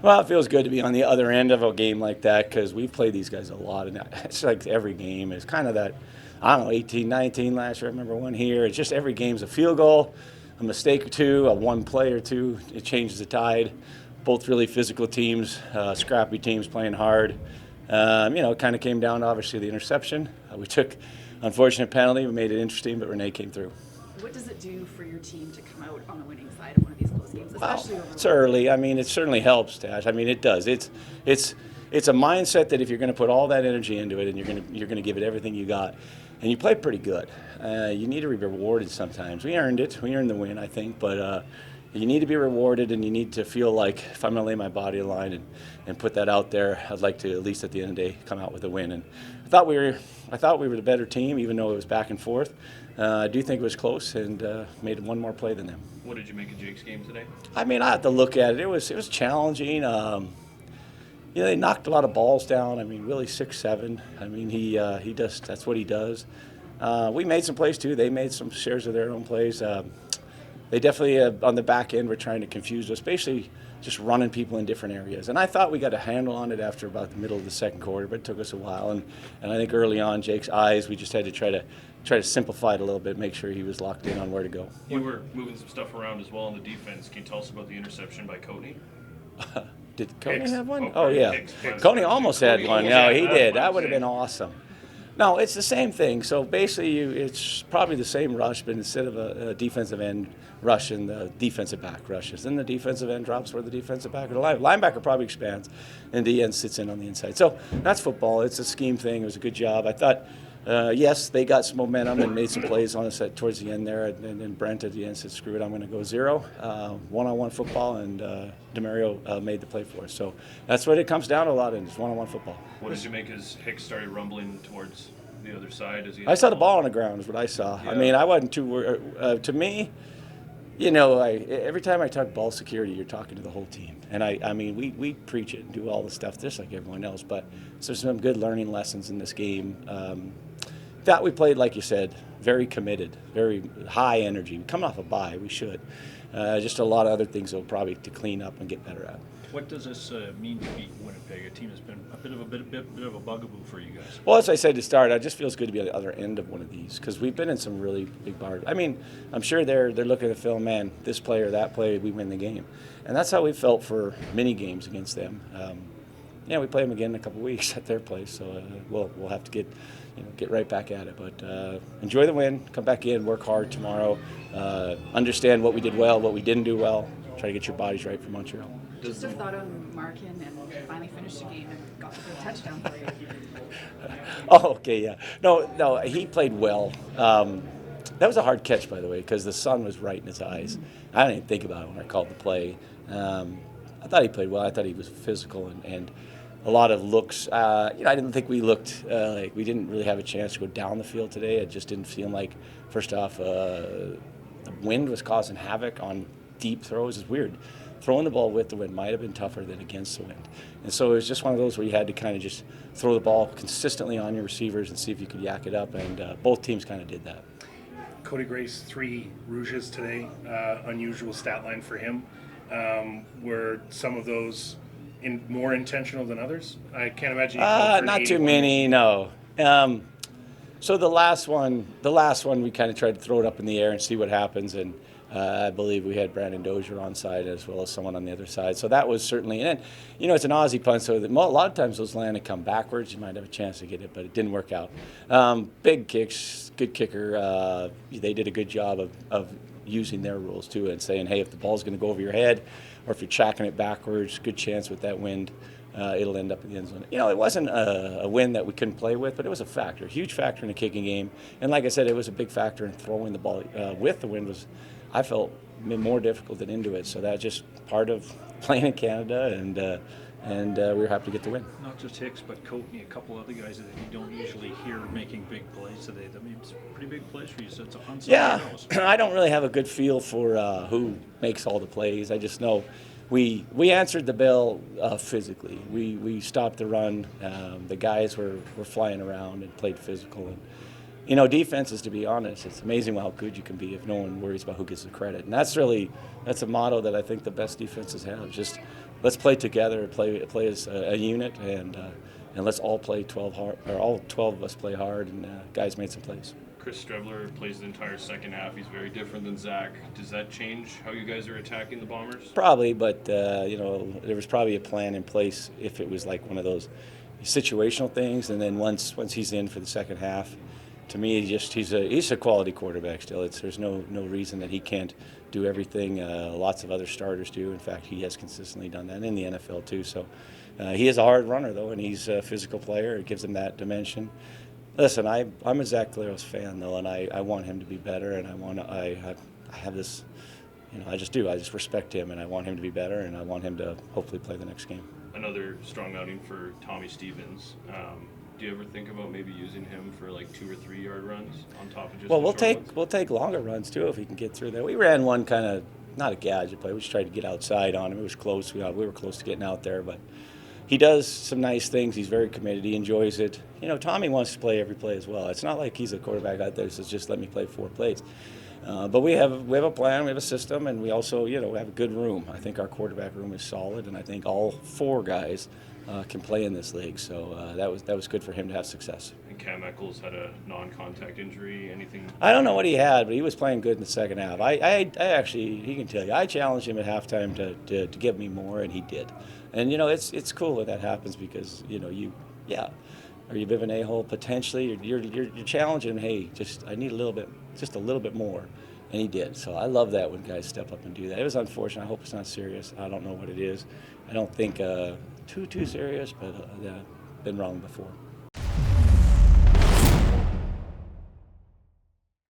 Well, it feels good to be on the other end of a game like that because we've played these guys a lot, and it's like every game is kind of that. I don't know, 18, 19 last year. I remember one here. It's just every game's a field goal, a mistake or two, a one play or two. It changes the tide. Both really physical teams, scrappy teams playing hard. It kind of came down to obviously the interception. We took unfortunate penalty. We made it interesting, but Renee came through. What does it do for your team to come out on the winning side of one of these close games, especially over? It's early. I mean, it certainly helps, Tash. I mean, it does. It's a mindset that if you're going to put all that energy into it and you're going to give it everything you got, and you play pretty good, you need to be rewarded sometimes. We earned it. We earned the win, I think, but you need to be rewarded, and you need to feel like if I'm going to lay my body on the line and put that out there, I'd like to at least at the end of the day come out with a win. And I thought we were the better team, even though it was back and forth. I do think it was close, and made one more play than them. What did you make of Jake's game today? I mean, I have to look at it. It was challenging. They knocked a lot of balls down. I mean, really 6'7". I mean, he does. That's what he does. We made some plays too. They made some shares of their own plays. They definitely on the back end were trying to confuse us, basically just running people in different areas. And I thought we got a handle on it after about the middle of the second quarter, but it took us a while. And I think early on, Jake's eyes, we just had to try to simplify it a little bit, make sure he was locked in on where to go. You were moving some stuff around as well on the defense. Can you tell us about the interception by Cody? Did Coney Hicks. have one? Oh, yeah. Hicks. Coney almost had one. No, he did. That one. would have been awesome. No, it's the same thing. So basically, it's probably the same rush, but instead of a defensive end rushing, the defensive back rushes. Then the defensive end drops where the defensive back or the linebacker probably expands, and the end sits in on the inside. So that's football. It's a scheme thing. It was a good job. I thought, yes, they got some momentum and made some plays on us towards the end there, and then Brent at the end said, screw it, I'm going to go zero. One-on-one football, and DeMario made the play for us. So that's what it comes down to a lot in, is one-on-one football. What did you make as Hicks started rumbling towards the other side? I saw the ball on the ground is what I saw. Yeah. I mean, I wasn't too worried. To me, every time I talk ball security, you're talking to the whole team. And I mean, we preach it and do all the stuff just like everyone else, but there's some good learning lessons in this game. That we played, like you said, very committed, very high energy. Coming off a bye, we should. Just a lot of other things though, probably to clean up and get better at. What does this mean to beat Winnipeg, a team that's been a bit of a bugaboo for you guys? Well, as I said to start, it just feels good to be on the other end of one of these because we've been in some really big bars. I mean, I'm sure they're looking at the film, man, this play or that play, we win the game. And that's how we felt for many games against them. We play them again in a couple of weeks at their place, so we'll have to get right back at it. But enjoy the win, come back in, work hard tomorrow, understand what we did well, what we didn't do well, try to get your bodies right for Montreal. Just a thought on Markin and finally finished the game and got the good touchdown for you. Oh, okay, yeah. No, he played well. That was a hard catch, by the way, because the sun was right in his eyes. I didn't even think about it when I called the play. I thought he played well. I thought he was physical and a lot of looks. I didn't think we looked like we didn't really have a chance to go down the field today. It just didn't feel like, first off, the wind was causing havoc on deep throws. It's weird. Throwing the ball with the wind might have been tougher than against the wind. And so it was just one of those where you had to kind of just throw the ball consistently on your receivers and see if you could yak it up, and both teams kind of did that. Cody Grace, 3 rouges today, unusual stat line for him. Were some of those more intentional than others? I can't imagine. Not too many, no. So the last one, we kind of tried to throw it up in the air and see what happens, and I believe we had Brandon Dozier on side as well as someone on the other side. So that was certainly, and it's an Aussie punt, so that a lot of times those land and come backwards. You might have a chance to get it, but it didn't work out. Big kicks, good kicker. They did a good job of using their rules too and saying, hey, if the ball's going to go over your head or if you're tracking it backwards, good chance with that wind. It'll end up in the end zone. It wasn't a win that we couldn't play with, but it was a factor, a huge factor in the kicking game. And like I said, it was a big factor in throwing the ball with the wind was, I felt, more difficult than into it. So that's just part of playing in Canada, and we were happy to get the win. Not just Hicks, but Coatney, a couple other guys that you don't usually hear making big plays today. I mean, it's pretty big plays for you, so it's on heroes. I don't really have a good feel for who makes all the plays. I just know we answered the bell physically. We stopped the run. The guys were flying around and played physical. And defenses, to be honest, it's amazing how good you can be if no one worries about who gets the credit. And that's a motto that I think the best defenses have. Just let's play together, play as a unit, and let's all play 12 hard, or all 12 of us play hard. And guys made some plays. Chris Strebler plays the entire second half. He's very different than Zach. Does that change how you guys are attacking the Bombers? Probably, but there was probably a plan in place if it was like one of those situational things. And then once he's in for the second half, to me, he's a quality quarterback still. There's no reason that he can't do everything lots of other starters do. In fact, he has consistently done that in the NFL too. So he is a hard runner though, and he's a physical player. It gives him that dimension. Listen, I'm a Zach Collaros fan though, and I want him to be better, and I have this, I just do. I just respect him, and I want him to be better, and I want him to hopefully play the next game. Another strong outing for Tommy Stevens. Do you ever think about maybe using him for like 2 or 3 yard runs on top of just? Well, the short ones? we'll take longer runs too if he can get through there. We ran one kind of not a gadget play. We just tried to get outside on him. It was close. We were close to getting out there, but he does some nice things. He's very committed. He enjoys it. Tommy wants to play every play as well. It's not like he's a quarterback out there that says just let me play 4 plays. But we have a plan, we have a system, and we also have a good room. I think our quarterback room is solid, and I think all 4 guys can play in this league. So that was good for him to have success. And Cam Eccles had a non-contact injury. Anything? I don't know what he had, but he was playing good in the second half. I actually, he can tell you, I challenged him at halftime to give me more, and he did. And it's cool when that happens because are you a bit of an a-hole potentially? You're challenging him. Hey, I need a little bit more, and he did. So I love that when guys step up and do that. It was unfortunate. I hope it's not serious. I don't know what it is. I don't think too serious, but been wrong before.